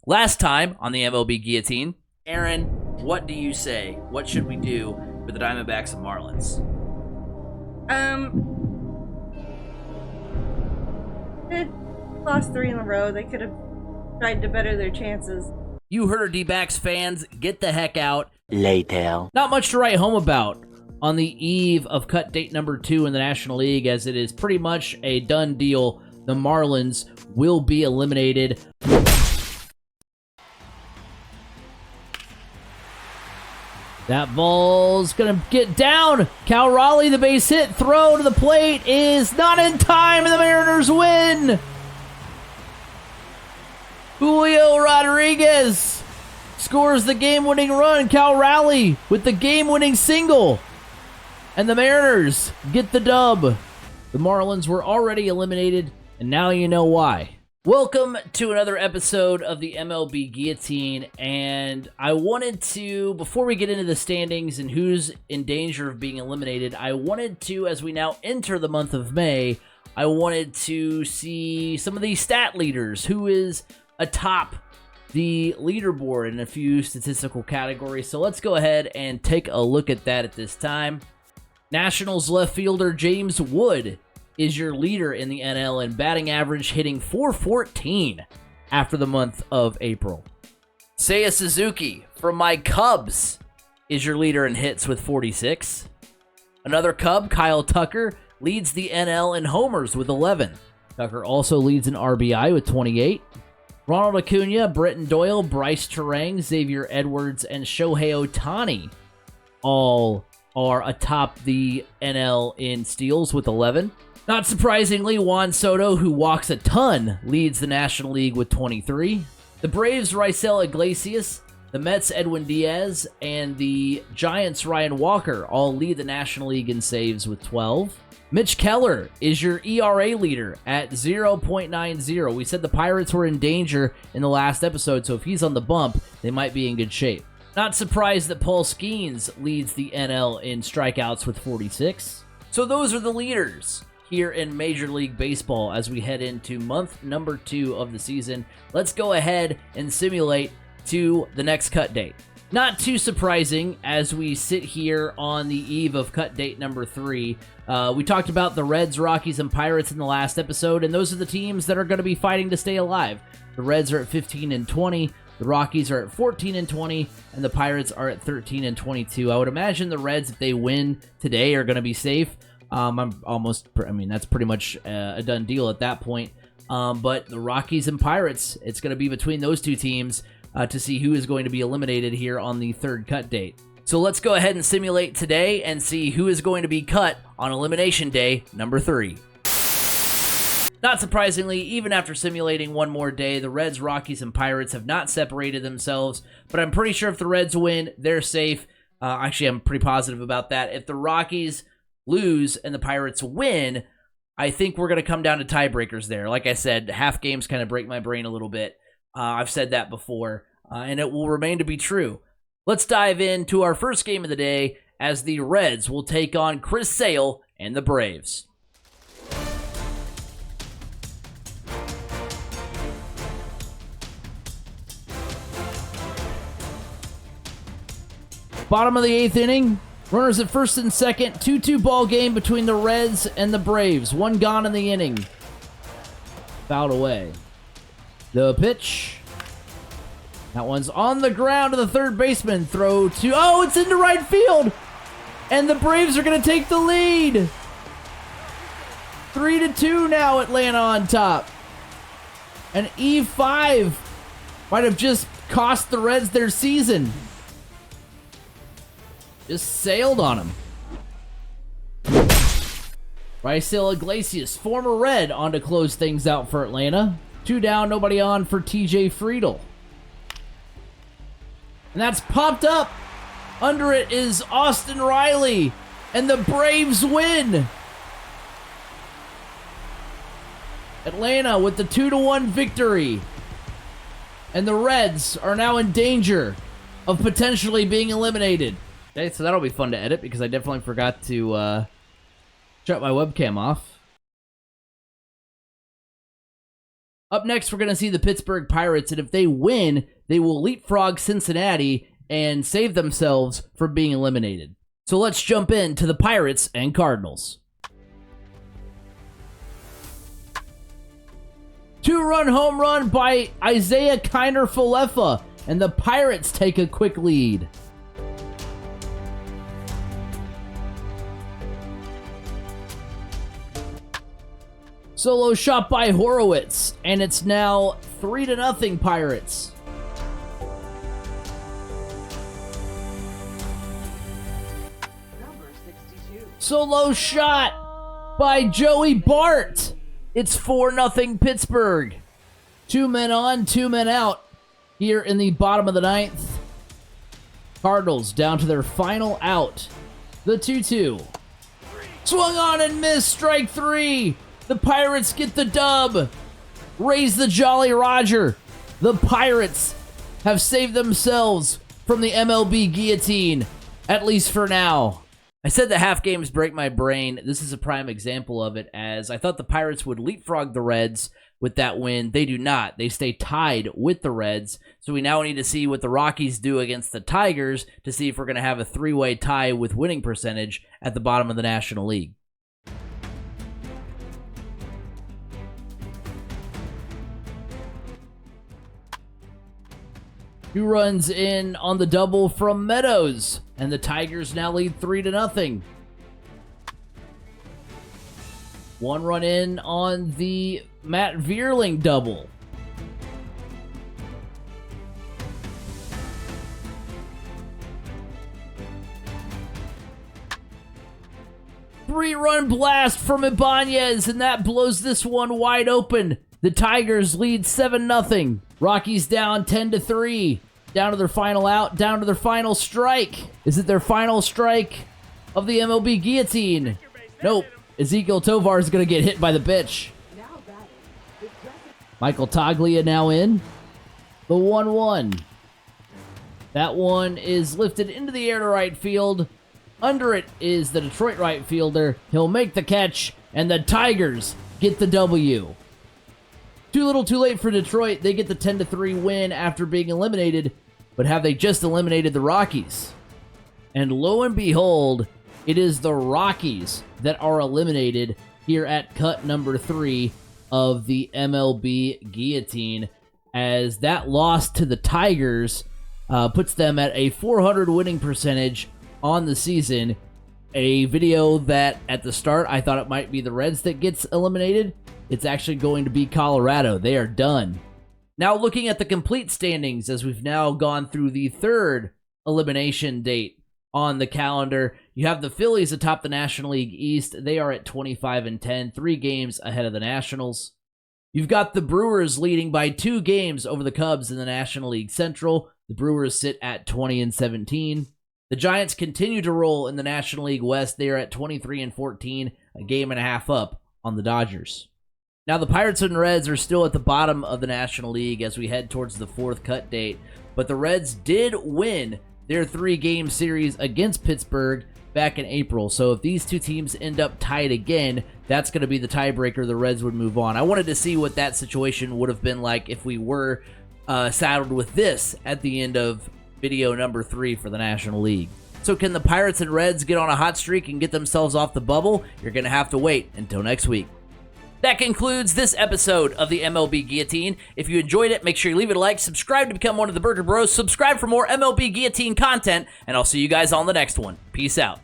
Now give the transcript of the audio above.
Last time on the MLB Guillotine, Aaron, what do you say? What should we do for the Diamondbacks and Marlins? They lost 3 in a row. They could have tried to better their chances. You heard her, D-backs fans. Get the heck out. Later. Not much to write home about on the eve of cut date number 2 in the National League, as it is pretty much a done deal. The Marlins will be eliminated. That ball's gonna get down. Cal Raleigh, the base hit, throw to the plate is not in time, and the Mariners win. Julio Rodriguez scores the game-winning run. Cal Raleigh with the game-winning single. And the Mariners get the dub. The Marlins were already eliminated, and now you know why. Welcome to another episode of the MLB Guillotine, and I wanted to, before we get into the standings and who's in danger of being eliminated, I wanted to, as we now enter the month of May, I wanted to see some of these stat leaders, who is atop the leaderboard in a few statistical categories. So let's go ahead and take a look at that at this time. Nationals left fielder James Wood is your leader in the NL in batting average, hitting .414 after the month of April. Seiya Suzuki from my Cubs is your leader in hits with 46. Another Cub, Kyle Tucker, leads the NL in homers with 11. Tucker also leads in RBI with 28. Ronald Acuna, Britton Doyle, Bryce Terang, Xavier Edwards, and Shohei Ohtani all are atop the NL in steals with 11. Not surprisingly, Juan Soto, who walks a ton, leads the National League with 23. The Braves' Raisel Iglesias, the Mets' Edwin Diaz, and the Giants' Ryan Walker all lead the National League in saves with 12. Mitch Keller is your ERA leader at 0.90. We said the Pirates were in danger in the last episode, so if he's on the bump, they might be in good shape. Not surprised that Paul Skeens leads the NL in strikeouts with 46. So those are the leaders here in Major League Baseball as we head into month number 2 of the season. Let's go ahead and simulate to the next cut date. Not too surprising as we sit here on the eve of cut date number 3. We talked about the Reds, Rockies, and Pirates in the last episode, and those are the teams that are going to be fighting to stay alive. The Reds are at 15-20. The Rockies are at 14-20, and the Pirates are at 13-22. I would imagine the Reds, if they win today, are going to be safe. That's pretty much a done deal at that point. But the Rockies and Pirates, it's going to be between those two teams to see who is going to be eliminated here on the third cut date. So let's go ahead and simulate today and see who is going to be cut on Elimination Day number 3. Not surprisingly, even after simulating one more day, the Reds, Rockies, and Pirates have not separated themselves, but I'm pretty sure if the Reds win, they're safe. Actually, I'm pretty positive about that. If the Rockies lose and the Pirates win, I think we're going to come down to tiebreakers there. Like I said, half games kind of break my brain a little bit. I've said that before, and it will remain to be true. Let's dive into our first game of the day as the Reds will take on Chris Sale and the Braves. Bottom of the 8th inning. Runners at first and second. 2-2 ball game between the Reds and the Braves. One gone in the inning. Fouled away. The pitch. That one's on the ground to the third baseman. Throw to... Oh, it's into right field. And the Braves are going to take the lead. 3-2 now, Atlanta on top. An E5 might have just cost the Reds their season. Just sailed on him. Raisel Iglesias, former Red, on to close things out for Atlanta. 2 down, nobody on for TJ Friedl. And that's popped up. Under it is Austin Riley. And the Braves win. Atlanta with the 2-1 victory. And the Reds are now in danger of potentially being eliminated. Okay, so that'll be fun to edit because I definitely forgot to shut my webcam off. Up next, we're going to see the Pittsburgh Pirates, and if they win, they will leapfrog Cincinnati and save themselves from being eliminated. So let's jump into the Pirates and Cardinals. 2-run home run by Isaiah Kiner-Falefa, and the Pirates take a quick lead. Solo shot by Horowitz, and it's now 3-0 Pirates. Number 62. Solo shot by Joey Bart. It's 4-0 Pittsburgh. 2 men on, 2 men out here in the bottom of the ninth. Cardinals down to their final out. The 2-2. Swung on and missed. Strike 3. The Pirates get the dub. Raise the Jolly Roger. The Pirates have saved themselves from the MLB Guillotine, at least for now. I said that half games break my brain. This is a prime example of it, as I thought the Pirates would leapfrog the Reds with that win. They do not. They stay tied with the Reds. So we now need to see what the Rockies do against the Tigers to see if we're going to have a 3-way tie with winning percentage at the bottom of the National League. Two runs in on the double from Meadows, and the Tigers now lead 3-0. 1 run in on the Matt Vierling double. Three-run blast from Ibanez, and that blows this one wide open. The Tigers lead 7-0. Rockies down 10-3. Down to their final out, down to their final strike. Is it their final strike of the MLB Guillotine? Nope. Ezekiel Tovar is going to get hit by the pitch. Michael Toglia now in. The 1-1. That one is lifted into the air to right field. Under it is the Detroit right fielder. He'll make the catch, and the Tigers get the W. Too little too late for Detroit. They get the 10-3 win after being eliminated, but have they just eliminated the Rockies? And lo and behold, it is the Rockies that are eliminated here at cut number 3 of the MLB Guillotine, as that loss to the Tigers puts them at a .400 winning percentage on the season. A video that at the start I thought it might be the Reds that gets eliminated. It's actually going to be Colorado. They are done. Now looking at the complete standings, as we've now gone through the third elimination date on the calendar, you have the Phillies atop the National League East. They are at 25-10, 3 games ahead of the Nationals. You've got the Brewers leading by 2 games over the Cubs in the National League Central. The Brewers sit at 20-17. The Giants continue to roll in the National League West. They are at 23-14, a game and a half up on the Dodgers. Now, the Pirates and Reds are still at the bottom of the National League as we head towards the 4th cut date, but the Reds did win their 3-game series against Pittsburgh back in April. So if these two teams end up tied again, that's going to be the tiebreaker. The Reds would move on. I wanted to see what that situation would have been like if we were saddled with this at the end of video number 3 for the National League. So can the Pirates and Reds get on a hot streak and get themselves off the bubble? You're going to have to wait until next week. That concludes this episode of the MLB Guillotine. If you enjoyed it, make sure you leave it a like, subscribe to become one of the Burger Bros, subscribe for more MLB Guillotine content, and I'll see you guys on the next one. Peace out.